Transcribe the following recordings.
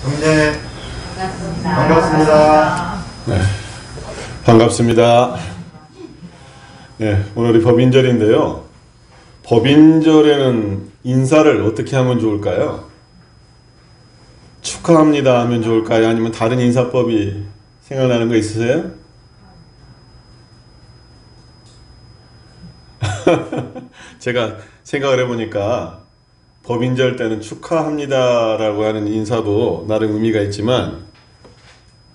형제 반갑습니다. 네, 반갑습니다. 네, 오늘이 법인절인데요. 법인절에는 인사를 어떻게 하면 좋을까요? 축하합니다 하면 좋을까요? 아니면 다른 인사법이 생각나는 거 있으세요? 제가 생각을 해보니까 법인절 때는 축하합니다 라고 하는 인사도 나름 의미가 있지만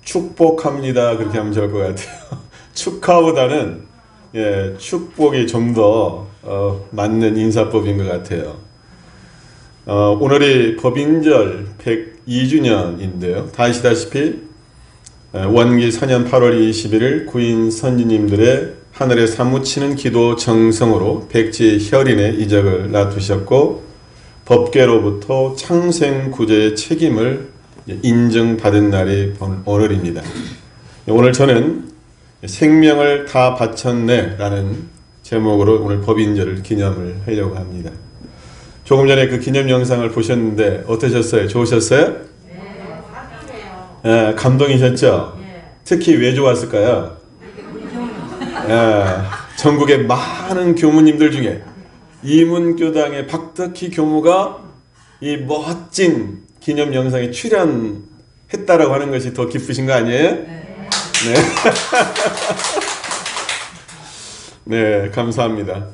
축복합니다 그렇게 하면 좋을 것 같아요. 축하보다는 축복이 좀 더 맞는 인사법인 것 같아요. 오늘이 법인절 102주년인데요. 다 아시다시피 원기 4년 8월 21일 구인 선지님들의 하늘에 사무치는 기도 정성으로 백지 혈인의 이적을 놔두셨고 법궤로부터 창생구제의 책임을 인정받은 날이 오늘입니다. 오늘 저는 생명을 다 바쳤네 라는 제목으로 오늘 법인절을 기념을 하려고 합니다. 조금 전에 그 기념 영상을 보셨는데 어떠셨어요? 좋으셨어요? 네, 감동이셨죠? 특히 왜 좋았을까요? 전국의 많은 교무님들 중에 이문교당의 박덕희 교무가 이 멋진 기념 영상에 출연했다라고 하는 것이 더 기쁘신 거 아니에요? 네. 네, 감사합니다.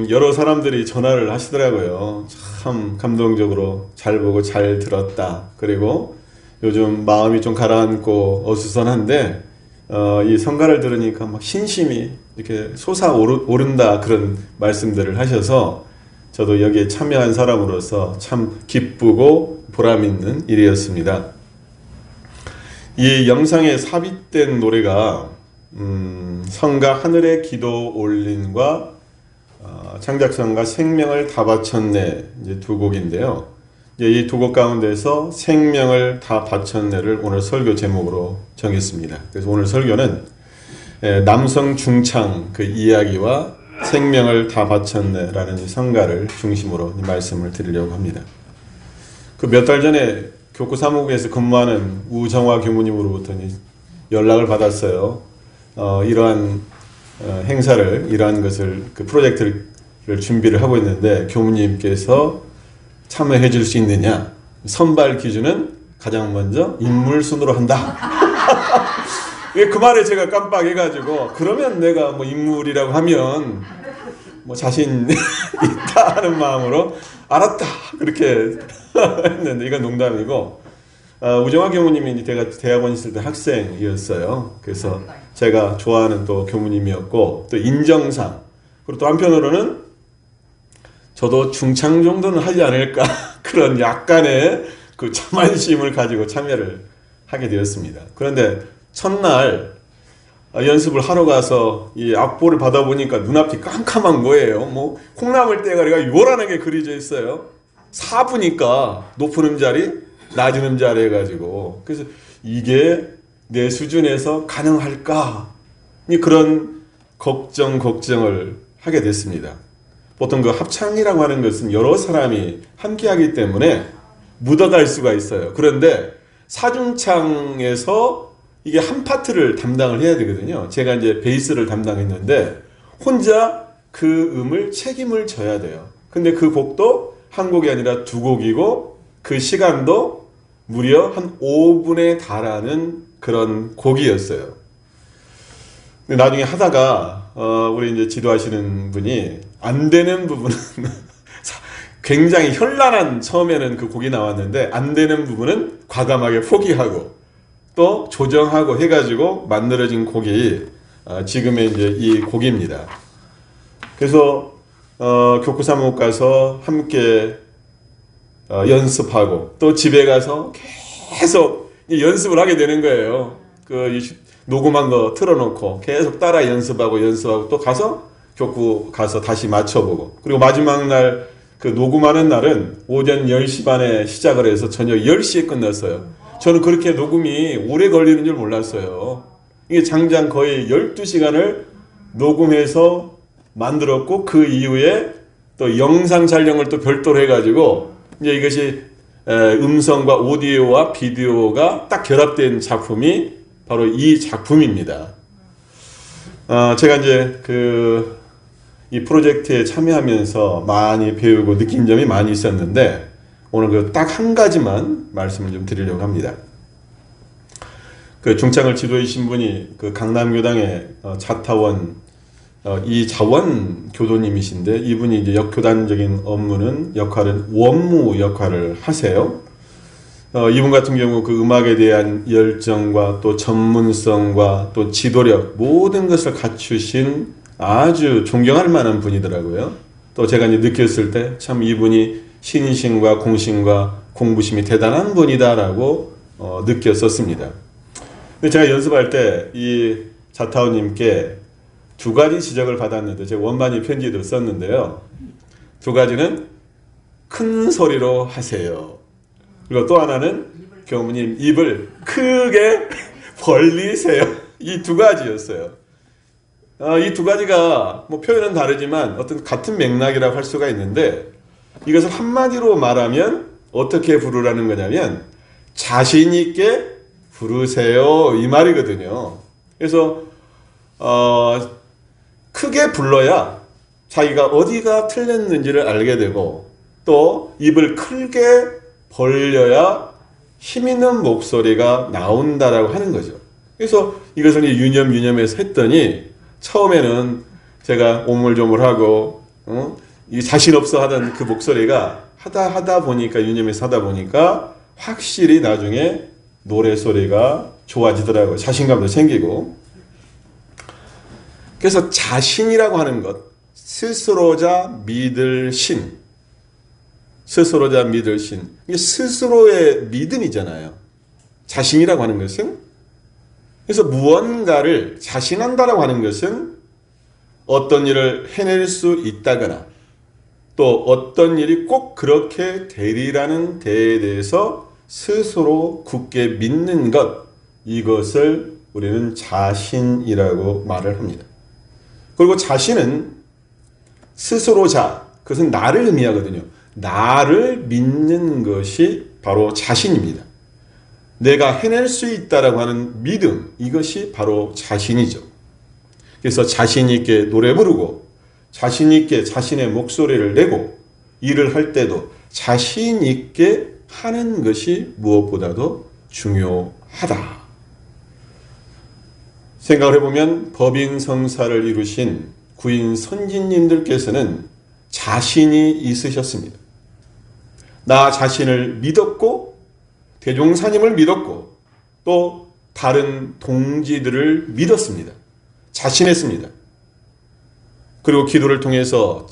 여러 사람들이 전화를 하시더라고요. 참 감동적으로 잘 보고 잘 들었다. 그리고 요즘 마음이 좀 가라앉고 어수선한데 이 성가를 들으니까 막 신심이 이렇게 솟아오른다 그런 말씀들을 하셔서 저도 여기에 참여한 사람으로서 참 기쁘고 보람있는 일이었습니다. 이 영상에 삽입된 노래가 성가 하늘의 기도 올린과 창작성가 생명을 다 바쳤네 이제 두 곡인데요. 이 두 곡 가운데서 생명을 다 바쳤네를 오늘 설교 제목으로 정했습니다. 그래서 오늘 설교는 남성 중창 그 이야기와 생명을 다 바쳤네라는 성가를 중심으로 말씀을 드리려고 합니다. 그 몇 달 전에 교구 사무국에서 근무하는 우정화 교무님으로부터 연락을 받았어요. 이러한 행사를, 이러한 것을, 그 프로젝트를 준비를 하고 있는데 교무님께서 참여해 줄 수 있느냐? 선발 기준은 가장 먼저 인물 순으로 한다. 그 말에 제가 깜빡해가지고 그러면 내가 뭐 인물이라고 하면 뭐 자신 있다 하는 마음으로 알았다 그렇게 했는데 이건 농담이고 우정화 교무님이 제가 대학원 있을 때 학생이었어요. 그래서 제가 좋아하는 또 교무님이었고 또 인정상 그리고 또 한편으로는 저도 중창 정도는 하지 않을까 그런 약간의 그 자만심을 가지고 참여를 하게 되었습니다. 그런데 첫날 연습을 하러 가서 이 악보를 받아보니까 눈앞이 깜깜한 거예요. 뭐 콩나물 대가리가 요란하게 그려져 있어요. 4부니까 높은 음자리 낮은 음자리 해가지고 그래서 이게 내 수준에서 가능할까 그런 걱정을 하게 됐습니다. 보통 그 합창이라고 하는 것은 여러 사람이 함께 하기 때문에 묻어갈 수가 있어요. 그런데 사중창에서 이게 한 파트를 담당을 해야 되거든요. 제가 이제 베이스를 담당했는데 혼자 그 음을 책임을 져야 돼요. 근데 그 곡도 한 곡이 아니라 두 곡이고 그 시간도 무려 한 5분에 달하는 그런 곡이었어요. 근데 나중에 하다가 우리 이제 지도하시는 분이 안 되는 부분은 굉장히 현란한 처음에는 그 곡이 나왔는데 안 되는 부분은 과감하게 포기하고 또 조정하고 해가지고 만들어진 곡이 지금의 이제 이 곡입니다. 그래서 교구 사무국 가서 함께 연습하고 또 집에 가서 계속 연습을 하게 되는 거예요. 그 녹음한 거 틀어놓고 계속 따라 연습하고 또 가서 교구 가서 다시 맞춰보고 그리고 마지막 날 그 녹음하는 날은 오전 10시 반에 시작을 해서 저녁 10시에 끝났어요. 저는 그렇게 녹음이 오래 걸리는 줄 몰랐어요. 이게 장장 거의 12시간을 녹음해서 만들었고 그 이후에 또 영상 촬영을 또 별도로 해가지고 이제 이것이 음성과 오디오와 비디오가 딱 결합된 작품이 바로 이 작품입니다. 제가 이제 이 프로젝트에 참여하면서 많이 배우고 느낀 점이 많이 있었는데 오늘 딱 한 가지만 말씀을 좀 드리려고 합니다. 중창을 지도이신 분이 강남교당의 자타원 이자원 교도님이신데 이분이 이제 역교단적인 역할은 원무 역할을 하세요. 이분 같은 경우 음악에 대한 열정과 또 전문성과 또 지도력 모든 것을 갖추신 아주 존경할 만한 분이더라고요. 또 제가 이제 느꼈을 때 참 이분이 신심과 공심과 공부심이 대단한 분이다라고 느꼈었습니다. 근데 제가 연습할 때 이 자타원님께 두 가지 지적을 받았는데 제가 원만히 편지도 썼는데요. 두 가지는 큰 소리로 하세요. 그리고 또 하나는 교무님 입을 크게 벌리세요. 이 두 가지였어요. 이 두 가지가 표현은 다르지만 어떤 같은 맥락이라고 할 수가 있는데 이것을 한마디로 말하면 어떻게 부르라는 거냐면 자신 있게 부르세요 이 말이거든요. 그래서 크게 불러야 자기가 어디가 틀렸는지를 알게 되고 또 입을 크게 벌려야 힘있는 목소리가 나온다라고 하는 거죠. 그래서 이것을 유념해서 했더니 처음에는 제가 오물조물하고 이 자신 없어 하던 그 목소리가 하다 보니까 유념해서 하다 보니까 확실히 나중에 노래소리가 좋아지더라고요. 자신감도 생기고. 그래서 자신이라고 하는 것, 스스로자 믿을 신. 스스로자 믿을 신. 이게 스스로의 믿음이잖아요. 자신이라고 하는 것은. 그래서 무언가를 자신한다라고 하는 것은 어떤 일을 해낼 수 있다거나 또 어떤 일이 꼭 그렇게 되리라는 데에 대해서 스스로 굳게 믿는 것, 이것을 우리는 자신이라고 말을 합니다. 그리고 자신은 스스로자, 그것은 나를 의미하거든요. 나를 믿는 것이 바로 자신입니다. 내가 해낼 수 있다라고 하는 믿음, 이것이 바로 자신이죠. 그래서 자신 있게 노래 부르고 자신 있게 자신의 목소리를 내고 일을 할 때도 자신 있게 하는 것이 무엇보다도 중요하다. 생각을 해보면 법인 성사를 이루신 구인 선진님들께서는 자신이 있으셨습니다. 나 자신을 믿었고 대종사님을 믿었고 또 다른 동지들을 믿었습니다. 자신했습니다. 그리고 기도를 통해서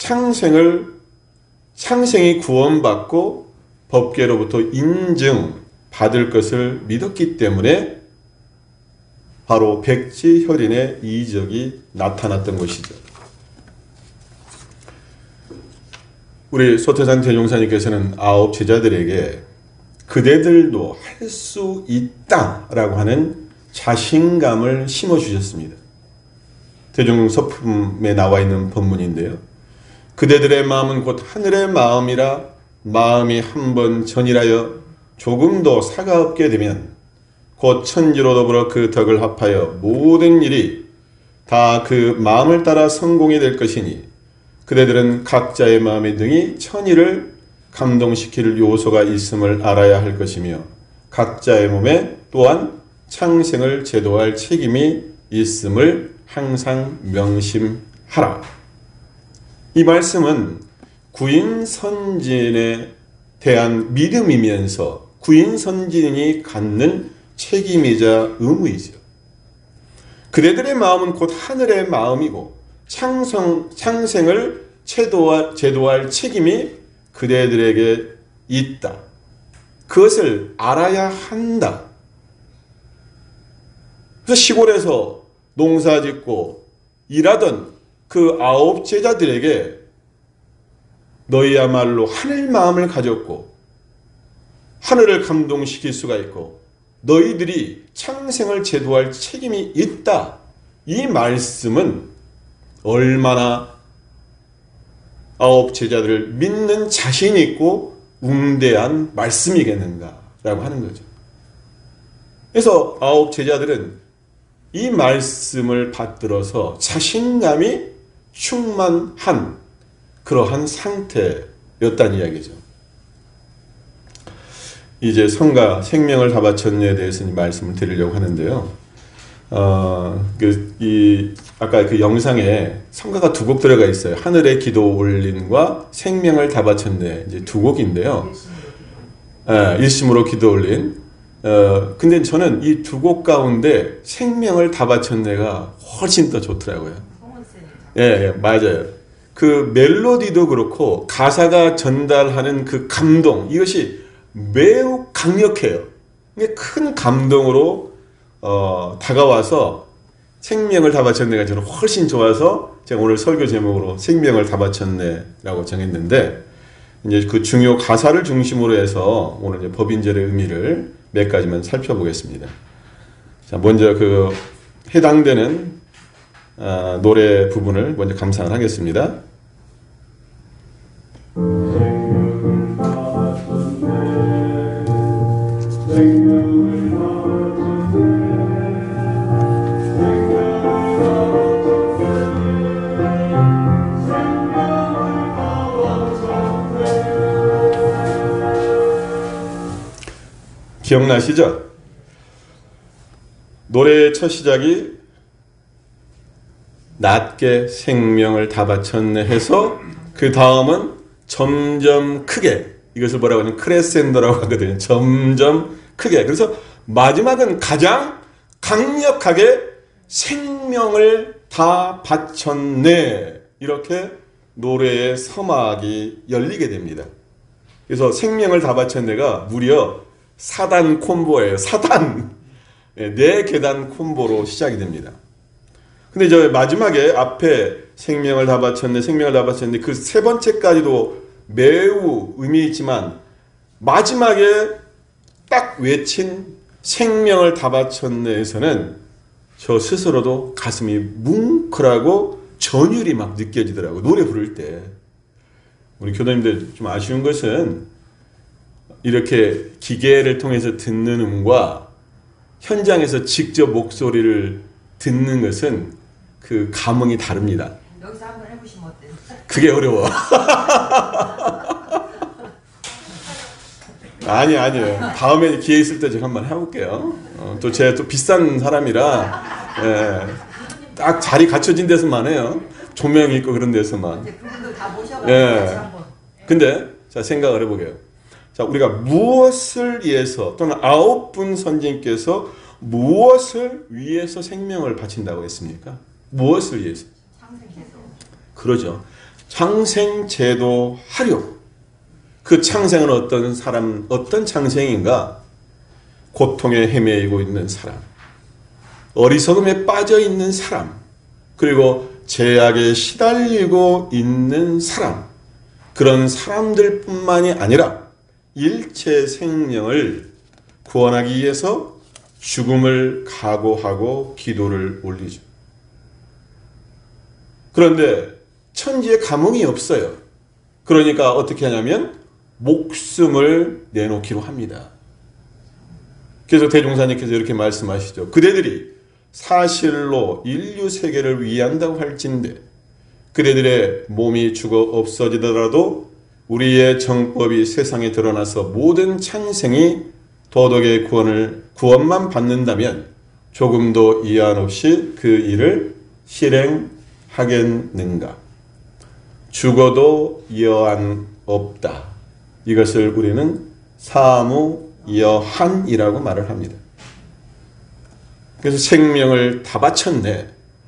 창생이 구원받고 법계로부터 인증받을 것을 믿었기 때문에 바로 백지혈인의 이적이 나타났던 것이죠. 우리 소태산 대종사님께서는 9 제자들에게 그대들도 할 수 있다라고 하는 자신감을 심어주셨습니다. 대종서품에 나와 있는 본문인데요. 그대들의 마음은 곧 하늘의 마음이라 마음이 한번 전일하여 조금도 사가 없게 되면 곧 천지로 더불어 그 덕을 합하여 모든 일이 다 그 마음을 따라 성공이 될 것이니 그대들은 각자의 마음의 등이 천의를 감동시킬 요소가 있음을 알아야 할 것이며 각자의 몸에 또한 창생을 제도할 책임이 있음을 항상 명심하라. 이 말씀은 구인선진에 대한 믿음이면서 구인선진이 갖는 책임이자 의무이죠. 그대들의 마음은 곧 하늘의 마음이고 창생을 제도할 책임이 그대들에게 있다. 그것을 알아야 한다. 그래서 시골에서 농사짓고 일하던 그 9 제자들에게 너희야말로 하늘 마음을 가졌고 하늘을 감동시킬 수가 있고 너희들이 창생을 제도할 책임이 있다. 이 말씀은 얼마나 9 제자들을 믿는 자신이 있고 웅대한 말씀이겠는가라고 하는 거죠. 그래서 9 제자들은 이 말씀을 받들어서 자신감이 충만한 그러한 상태였다는 이야기죠. 이제 성가 생명을 다 바쳤네에 대해서 말씀을 드리려고 하는데요. 아까 그 영상에 성가가 2곡 들어가 있어요. 하늘의 기도 올린과 생명을 다 바쳤네, 이제 2곡인데요. 일심으로 기도 올린. 근데 저는 이 2곡 가운데 생명을 다 바쳤네가 훨씬 더 좋더라고요. 예, 맞아요. 그 멜로디도 그렇고 가사가 전달하는 그 감동, 이것이 매우 강력해요. 큰 감동으로 다가와서 생명을 다 바쳤네가 저는 훨씬 좋아서 제가 오늘 설교 제목으로 생명을 다 바쳤네라고 정했는데, 이제 그 중요 가사를 중심으로 해서 오늘 이제 법인절의 의미를 몇 가지만 살펴보겠습니다. 자, 먼저 그 해당되는 노래 부분을 먼저 감상을 하겠습니다. 기억나시죠? 노래의 첫 시작이 낮게 생명을 다 바쳤네 해서 그 다음은 점점 크게, 이것을 뭐라고 하냐면 크레센도라고 하거든요. 점점 크게. 그래서 마지막은 가장 강력하게 생명을 다 바쳤네, 이렇게 노래의 서막이 열리게 됩니다. 그래서 생명을 다 바쳤네가 무려 4단 콤보예요. 4단. 4계단 콤보로 시작이 됩니다. 근데 저 마지막에 앞에 생명을 다 바쳤네, 생명을 다 바쳤네, 그 3번째까지도 매우 의미 있지만 마지막에 딱 외친 생명을 다 바쳤네에서는 저 스스로도 가슴이 뭉클하고 전율이 막 느껴지더라고요. 노래 부를 때. 우리 교도님들 좀 아쉬운 것은 이렇게 기계를 통해서 듣는 음과 현장에서 직접 목소리를 듣는 것은 그 감흥이 다릅니다. 여기서 한번 해보시면 어때요? 그게 어려워. 아니에요. 다음에 기회 있을 때 제가 한번 해볼게요. 또 제가 또 비싼 사람이라 딱 자리 갖춰진 데서만 해요. 조명 있고 그런 데서만. 그분들 다 모셔가지고 근데 자, 생각을 해보게요. 자, 우리가 무엇을 위해서, 또는 9분 선생님께서 무엇을 위해서 생명을 바친다고 했습니까? 무엇을 위해서? 창생제도. 그러죠. 창생제도 하려. 그 창생은 어떤 사람, 어떤 창생인가? 고통에 헤매이고 있는 사람, 어리석음에 빠져 있는 사람, 그리고 죄악에 시달리고 있는 사람, 그런 사람들 뿐만이 아니라 일체 생명을 구원하기 위해서 죽음을 각오하고 기도를 올리죠. 그런데 천지에 감흥이 없어요. 그러니까 어떻게 하냐면 목숨을 내놓기로 합니다. 그래서 대종사님께서 이렇게 말씀하시죠. 그대들이 사실로 인류 세계를 위한다고 할진대 그대들의 몸이 죽어 없어지더라도 우리의 정법이 세상에 드러나서 모든 창생이 도덕의 구원만 받는다면 조금도 이한 없이 그 일을 실행하겠는가. 죽어도 여한 없다. 이것을 우리는 사무여한이라고 말을 합니다. 그래서 생명을 다 바쳤네.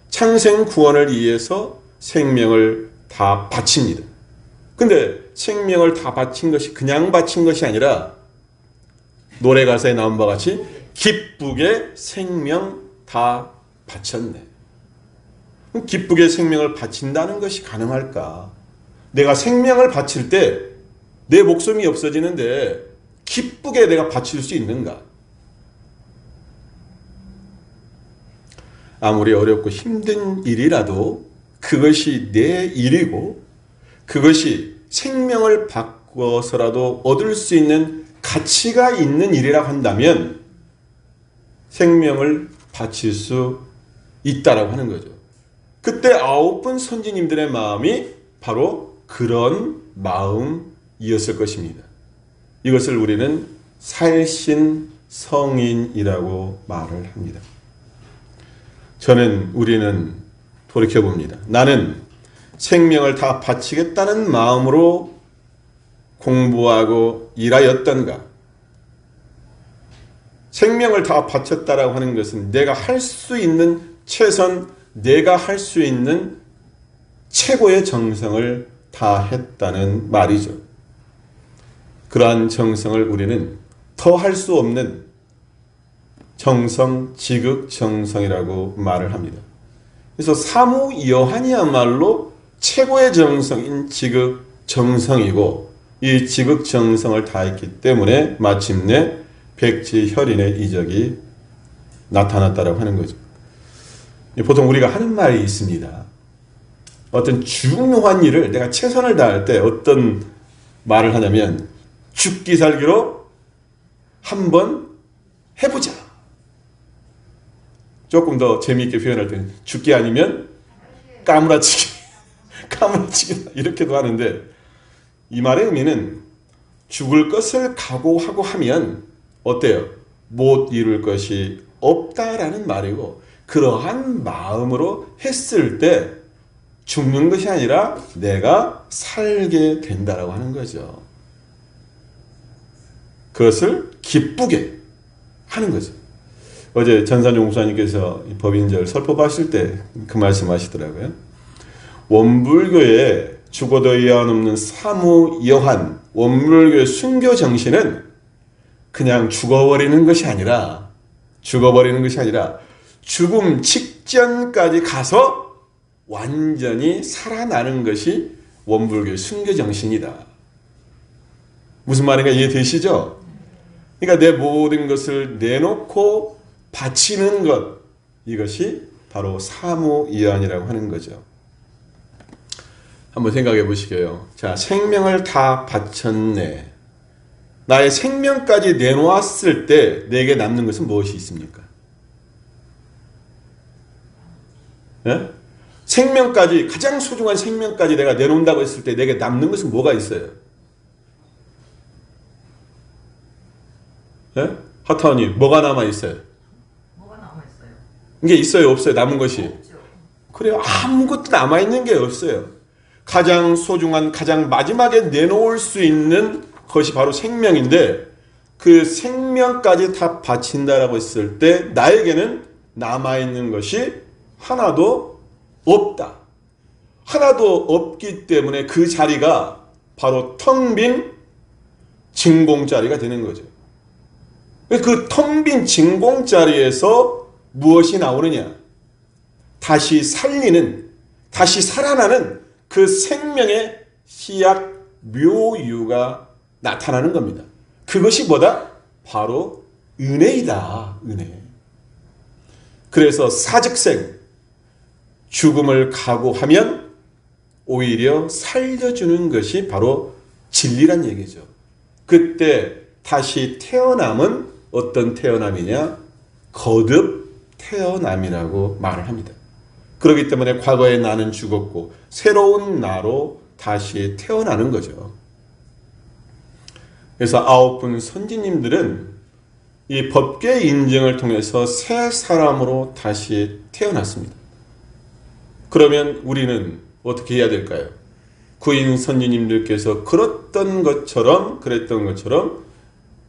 창생 구원을 위해서 생명을 다 바칩니다. 근데 생명을 다 바친 것이 그냥 바친 것이 아니라 노래 가사에 나온 바와 같이 기쁘게 생명 다 바쳤네. 기쁘게 생명을 바친다는 것이 가능할까? 내가 생명을 바칠 때 내 목숨이 없어지는데 기쁘게 내가 바칠 수 있는가? 아무리 어렵고 힘든 일이라도 그것이 내 일이고 그것이 생명을 바꿔서라도 얻을 수 있는 가치가 있는 일이라고 한다면 생명을 바칠 수 있다라고 하는 거죠. 그때 9분 선지님들의 마음이 바로 그런 마음이었을 것입니다. 이것을 우리는 살신 성인이라고 말을 합니다. 우리는 돌이켜봅니다. 나는 생명을 다 바치겠다는 마음으로 공부하고 일하였던가? 생명을 다 바쳤다라고 하는 것은 내가 할 수 있는 최선, 내가 할 수 있는 최고의 정성을 다했다는 말이죠. 그러한 정성을 우리는 더 할 수 없는 정성, 지극정성이라고 말을 합니다. 그래서 사무 여한이야말로 최고의 정성인 지극정성이고 이 지극정성을 다했기 때문에 마침내 백지혈인의 이적이 나타났다고 하는 거죠. 보통 우리가 하는 말이 있습니다. 어떤 중요한 일을 내가 최선을 다할 때 어떤 말을 하냐면 죽기 살기로 한번 해보자. 조금 더 재미있게 표현할 때는 죽기 아니면 까무라치기 이렇게도 하는데 이 말의 의미는 죽을 것을 각오하고 하면 어때요? 못 이룰 것이 없다라는 말이고 그러한 마음으로 했을 때 죽는 것이 아니라 내가 살게 된다라고 하는 거죠. 그것을 기쁘게 하는 거죠. 어제 전산용 목사님께서 법인절 설법하실 때 그 말씀하시더라고요. 원불교의 죽어도 이하없는 사무여한 원불교의 순교 정신은 그냥 죽어버리는 것이 아니라 죽음 직전까지 가서 완전히 살아나는 것이 원불교의 순교 정신이다. 무슨 말인가 이해되시죠? 그러니까 내 모든 것을 내놓고 바치는 것, 이것이 바로 사무이안이라고 하는 거죠. 한번 생각해 보시게요. 자, 생명을 다 바쳤네. 나의 생명까지 내놓았을 때 내게 남는 것은 무엇이 있습니까? 예? 생명까지, 가장 소중한 생명까지 내가 내놓는다고 했을 때 내게 남는 것은 뭐가 있어요? 예? 하타원님, 뭐가 남아있어요? 뭐가 남아있어요? 이게 있어요, 없어요? 남은 것이? 없죠. 그래요. 아무것도 남아있는 게 없어요. 가장 소중한, 가장 마지막에 내놓을 수 있는 것이 바로 생명인데 그 생명까지 다 바친다라고 했을 때 나에게는 남아있는 것이 하나도 없다. 하나도 없기 때문에 그 자리가 바로 텅 빈 진공자리가 되는 거죠. 그 텅 빈 진공자리에서 무엇이 나오느냐? 다시 살리는, 다시 살아나는 그 생명의 희약 묘유가 나타나는 겁니다. 그것이 뭐다? 바로 은혜이다. 은혜. 그래서 사즉생, 죽음을 각오하면 오히려 살려주는 것이 바로 진리란 얘기죠. 그때 다시 태어남은 어떤 태어남이냐? 거듭 태어남이라고 말을 합니다. 그렇기 때문에 과거의 나는 죽었고 새로운 나로 다시 태어나는 거죠. 그래서 9분 선지님들은 이 법궤 인증을 통해서 새 사람으로 다시 태어났습니다. 그러면 우리는 어떻게 해야 될까요? 구인 선지님들께서 그랬던 것처럼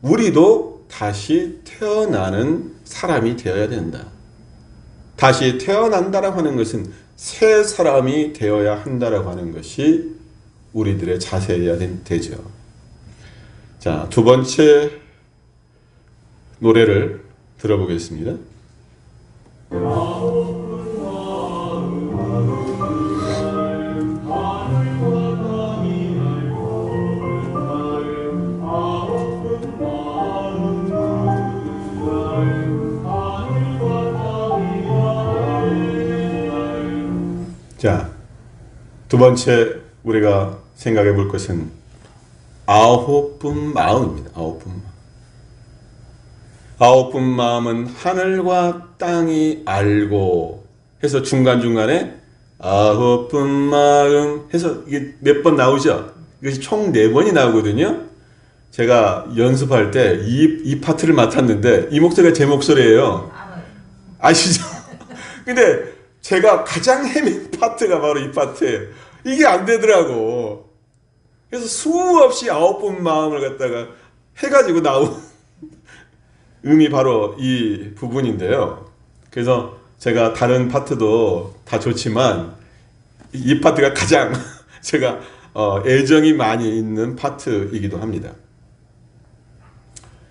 우리도 다시 태어나는 사람이 되어야 된다. 다시 태어난다라고 하는 것은 새 사람이 되어야 한다라고 하는 것이 우리들의 자세여야 되죠. 자, 두 번째 노래를 들어보겠습니다. 자, 두 번째 우리가 생각해 볼 것은 아홉분 마음입니다. 아홉분 마음. 아홉분 마음은 하늘과 땅이 알고 해서 중간중간에 아홉분 마음 해서 이게 몇 번 나오죠? 이것이 총 4번이 나오거든요. 제가 연습할 때 이 파트를 맡았는데 이 목소리가 제 목소리예요. 아시죠? 근데 제가 가장 헤맨 파트가 바로 이 파트예요. 이게 안 되더라고. 그래서 수없이 9번 마음을 갖다가 해가지고 나온 음이 바로 이 부분인데요. 그래서 제가 다른 파트도 다 좋지만 이 파트가 가장 제가 애정이 많이 있는 파트이기도 합니다.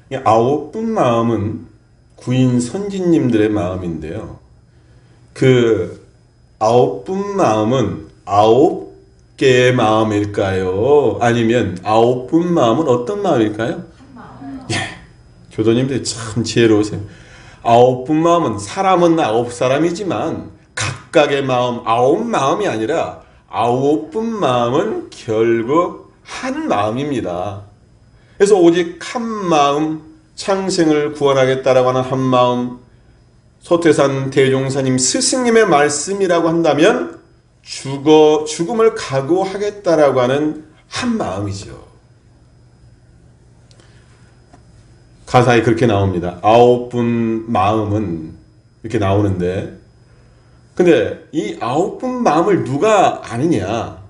9분 마음은 구인 선진님들의 마음인데요. 그 9분 마음은 9개의 마음일까요? 아니면 9분 마음은 어떤 마음일까요? 예, 교도님들이 참 지혜로우세요. 9분 마음은 사람은 9사람이지만 각각의 마음 9마음이 아니라 9분 마음은 결국 한 마음입니다. 그래서 오직 한 마음, 창생을 구원하겠다라고 하는 한 마음, 소태산 대종사님 스승님의 말씀이라고 한다면 죽음을 각오하겠다라고 하는 한 마음이죠. 가사에 그렇게 나옵니다. 9분 마음은 이렇게 나오는데, 근데 이 9분 마음을 누가 아느냐?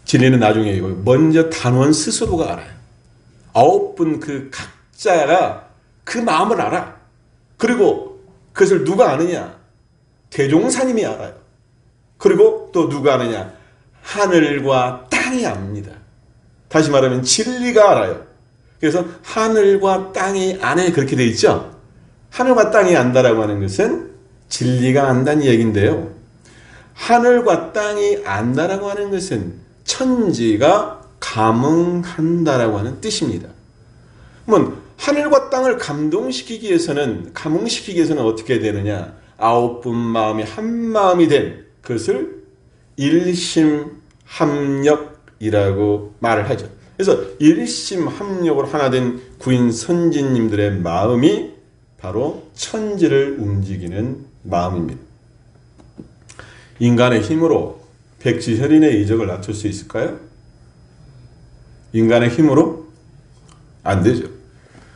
진리는 나중에 이거 먼저 단원 스스로가 알아요. 9분 그 각자가 그 마음을 알아. 그리고 그것을 누가 아느냐? 대종사님이 알아요. 그리고 또 누가 아느냐? 하늘과 땅이 압니다. 다시 말하면 진리가 알아요. 그래서 하늘과 땅이 안에 그렇게 되어 있죠. 하늘과 땅이 안다라고 하는 것은 진리가 안다는 얘기인데요. 하늘과 땅이 안다라고 하는 것은 천지가 감응한다라고 하는 뜻입니다. 그러면 하늘과 땅을 감동시키기 위해서는, 감응시키기 위해서는 어떻게 되느냐? 9분 마음이 한 마음이 된 그것을 일심합력이라고 말을 하죠. 그래서 일심합력으로 하나 된 구인 선진님들의 마음이 바로 천지를 움직이는 마음입니다. 인간의 힘으로 백지혈인의 이적을 낮출 수 있을까요? 인간의 힘으로? 안 되죠.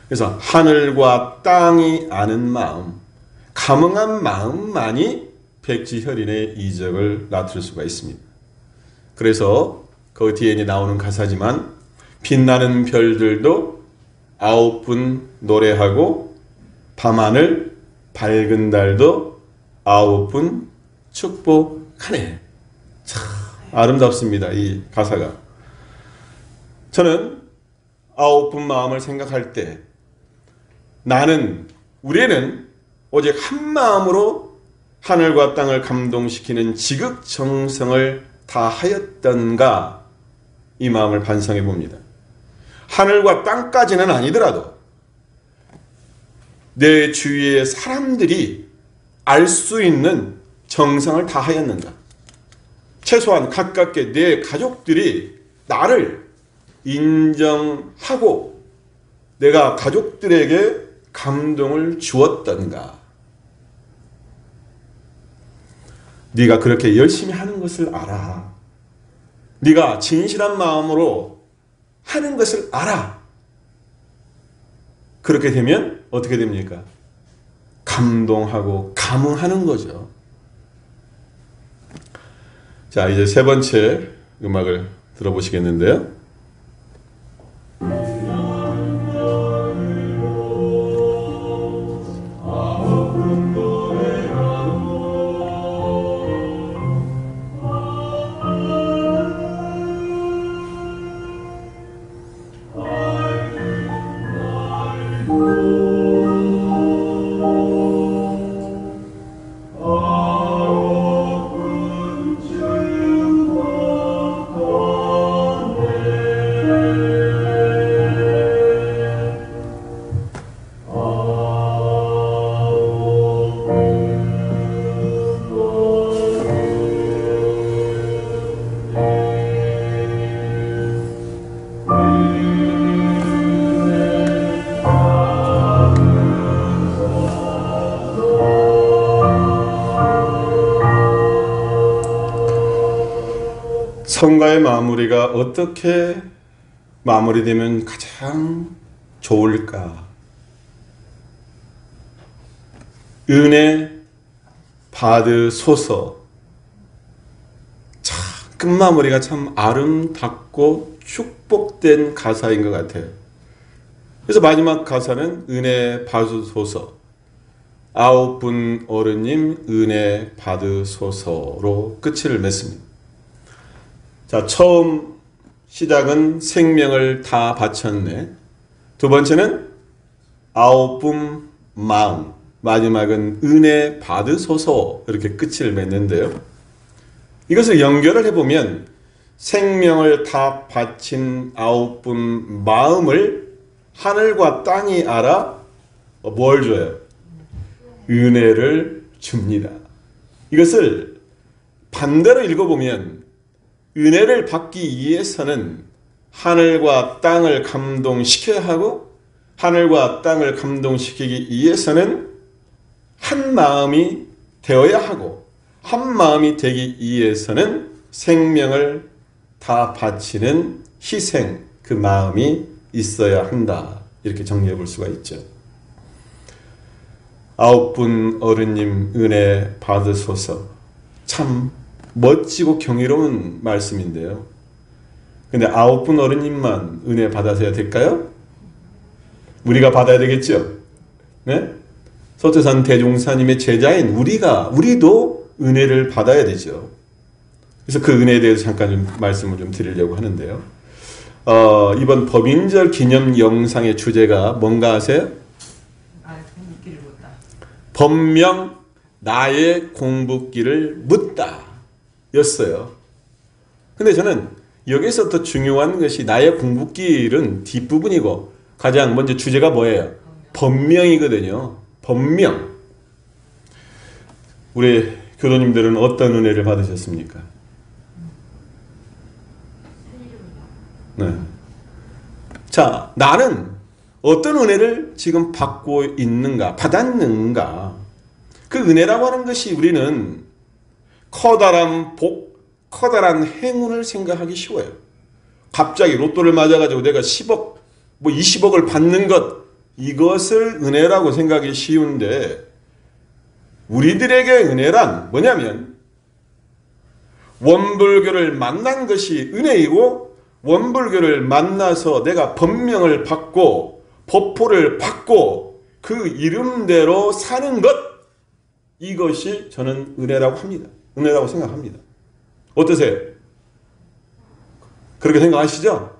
그래서 하늘과 땅이 아는 마음, 감응한 마음만이 백지혈인의 이적을 낮출 수가 있습니다. 그래서 그 뒤에 나오는 가사지만 빛나는 별들도 9분 노래하고 밤하늘 밝은 달도 9분 축복하네. 참 아름답습니다. 이 가사가. 저는 9분 마음을 생각할 때 우리는 오직 한 마음으로 하늘과 땅을 감동시키는 지극정성을 다하였던가 이 마음을 반성해 봅니다. 하늘과 땅까지는 아니더라도 내 주위의 사람들이 알 수 있는 정성을 다하였는가? 최소한 가깝게 내 가족들이 나를 인정하고 내가 가족들에게 감동을 주었던가? 네가 그렇게 열심히 하는 것을 알아. 네가 진실한 마음으로 하는 것을 알아. 그렇게 되면 어떻게 됩니까? 감동하고 감흥하는 거죠. 자, 이제 세 번째 음악을 들어보시겠는데요. 성가의 마무리가 어떻게 마무리되면 가장 좋을까? 은혜 받으소서. 참 끝마무리가 참 아름답고 축복된 가사인 것 같아요. 그래서 마지막 가사는 은혜 받으소서. 9분 어른님 은혜 받으소서로 끝을 맺습니다. 자, 처음 시작은 생명을 다 바쳤네. 두 번째는 9분 마음. 마지막은 은혜 받으소서 이렇게 끝을 맺는데요. 이것을 연결을 해보면 생명을 다 바친 9분 마음을 하늘과 땅이 알아 뭘 줘요? 은혜를 줍니다. 이것을 반대로 읽어보면 은혜를 받기 위해서는 하늘과 땅을 감동시켜야 하고 하늘과 땅을 감동시키기 위해서는 한 마음이 되어야 하고 한 마음이 되기 위해서는 생명을 다 바치는 희생, 그 마음이 있어야 한다. 이렇게 정리해 볼 수가 있죠. 9분 어른님 은혜 받으소서. 참 멋지고 경이로운 말씀인데요. 근데 9분 어른님만 은혜 받아서야 될까요? 우리가 받아야 되겠죠? 네? 서태산 대종사님의 제자인 우리도 은혜를 받아야 되죠. 그래서 그 은혜에 대해서 잠깐 좀 말씀을 좀 드리려고 하는데요. 이번 법인절 기념 영상의 주제가 뭔가 아세요? 공부기를 묻다. 법명 나의 공부기를 묻다 였어요. 근데 저는 여기서 더 중요한 것이 나의 공부길은 뒷부분이고 가장 먼저 주제가 뭐예요? 법명이거든요. 법명. 우리 교도님들은 어떤 은혜를 받으셨습니까? 네. 자, 나는 어떤 은혜를 지금 받고 있는가, 받았는가? 그 은혜라고 하는 것이 우리는 커다란 복, 커다란 행운을 생각하기 쉬워요. 갑자기 로또를 맞아가지고 내가 10억, 20억을 받는 것, 이것을 은혜라고 생각하기 쉬운데 우리들에게 은혜란 뭐냐면 원불교를 만난 것이 은혜이고 원불교를 만나서 내가 법명을 받고 법포를 받고 그 이름대로 사는 것, 이것이 저는 은혜라고 합니다. 은혜라고 생각합니다. 어떠세요? 그렇게 생각하시죠?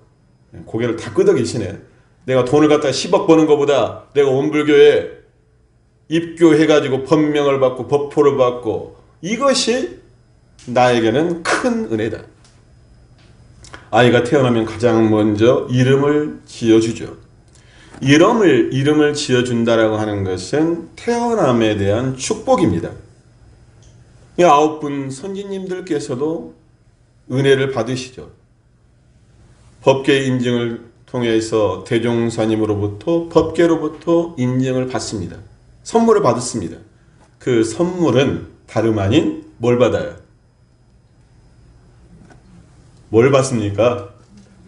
고개를 다 끄덕이시네. 내가 돈을 갖다 10억 버는 것보다 내가 원불교에 입교해가지고 법명을 받고 법포를 받고 이것이 나에게는 큰 은혜다. 아이가 태어나면 가장 먼저 이름을 지어주죠. 이름을 지어준다라고 하는 것은 태어남에 대한 축복입니다. 이 9분 선지님들께서도 은혜를 받으시죠. 법계 인증을 통해서 대종사님으로부터 법계로부터 인증을 받습니다. 선물을 받았습니다. 그 선물은 다름 아닌 뭘 받아요? 뭘 받습니까?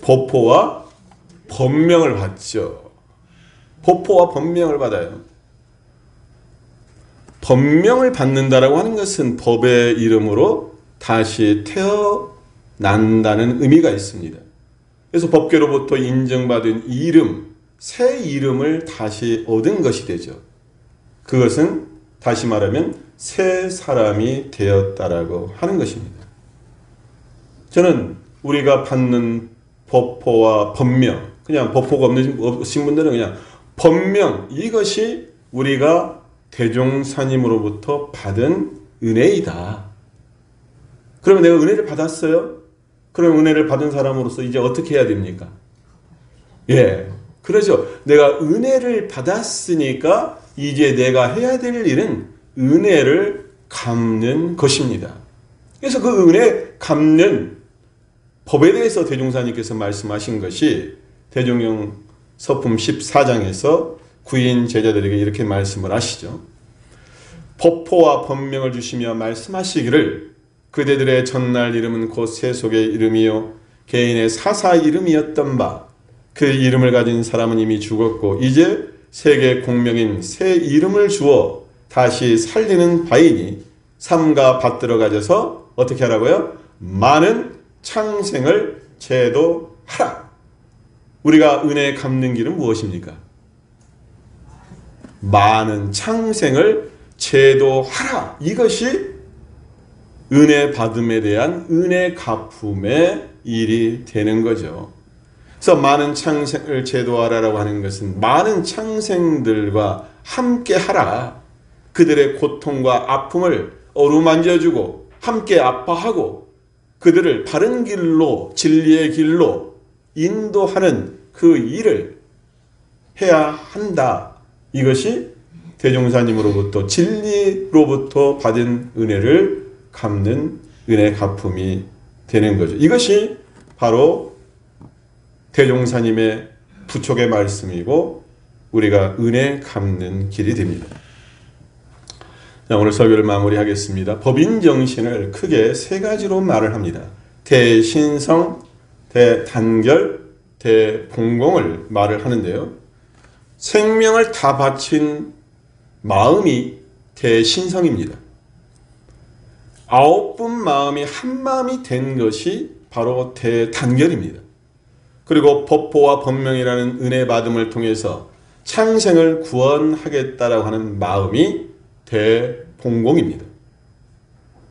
법포와 법명을 받죠. 법포와 법명을 받아요. 법명을 받는다라고 하는 것은 법의 이름으로 다시 태어난다는 의미가 있습니다. 그래서 법계로부터 인정받은 이름, 새 이름을 다시 얻은 것이 되죠. 그것은 다시 말하면 새 사람이 되었다라고 하는 것입니다. 저는 우리가 받는 법포와 법명, 그냥 법포가 없으신 분들은 그냥 법명, 이것이 우리가 대종사님으로부터 받은 은혜이다. 그러면 내가 은혜를 받았어요? 그럼 은혜를 받은 사람으로서 이제 어떻게 해야 됩니까? 예, 그렇죠. 내가 은혜를 받았으니까 이제 내가 해야 될 일은 은혜를 갚는 것입니다. 그래서 그 은혜 갚는 법에 대해서 대종사님께서 말씀하신 것이 대종령 서품 14장에서 구인 제자들에게 이렇게 말씀을 하시죠. 법포와 법명을 주시며 말씀하시기를 그대들의 전날 이름은 곧 세속의 이름이요 개인의 사사 이름이었던 바 그 이름을 가진 사람은 이미 죽었고 이제 세계 공명인 새 이름을 주어 다시 살리는 바이니 삼가 받들어 가져서 어떻게 하라고요? 많은 창생을 제도하라. 우리가 은혜 갚는 길은 무엇입니까? 많은 창생을 제도하라. 이것이 은혜 받음에 대한 은혜 갚음의 일이 되는 거죠. 그래서 많은 창생을 제도하라라고 하는 것은 많은 창생들과 함께 하라. 그들의 고통과 아픔을 어루만져주고 함께 아파하고 그들을 바른 길로 진리의 길로 인도하는 그 일을 해야 한다. 이것이 대종사님으로부터 진리로부터 받은 은혜를 갚는 은혜 갚음이 되는 거죠. 이것이 바로 대종사님의 부촉의 말씀이고 우리가 은혜 갚는 길이 됩니다. 자, 오늘 설교를 마무리하겠습니다. 법인 정신을 크게 세 가지로 말을 합니다. 대신성, 대단결, 대봉공을 말을 하는데요. 생명을 다 바친 마음이 대신성입니다. 9분 마음이 한 마음이 된 것이 바로 대단결입니다. 그리고 법보와 법명이라는 은혜 받음을 통해서 창생을 구원하겠다라고 하는 마음이 대봉공입니다.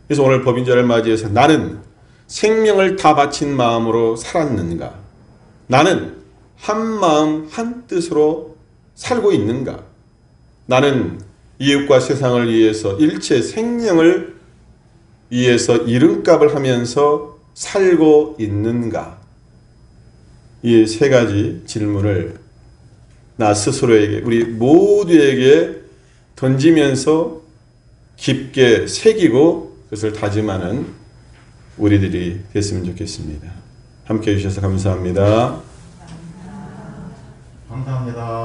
그래서 오늘 법인절을 맞이해서 나는 생명을 다 바친 마음으로 살았는가? 나는 한 마음 한 뜻으로 살고 있는가? 나는 이웃과 세상을 위해서 일체 생명을 위해서 이름값을 하면서 살고 있는가? 이 세 가지 질문을 나 스스로에게 우리 모두에게 던지면서 깊게 새기고 그것을 다짐하는 우리들이 됐으면 좋겠습니다. 함께해 주셔서 감사합니다. 감사합니다.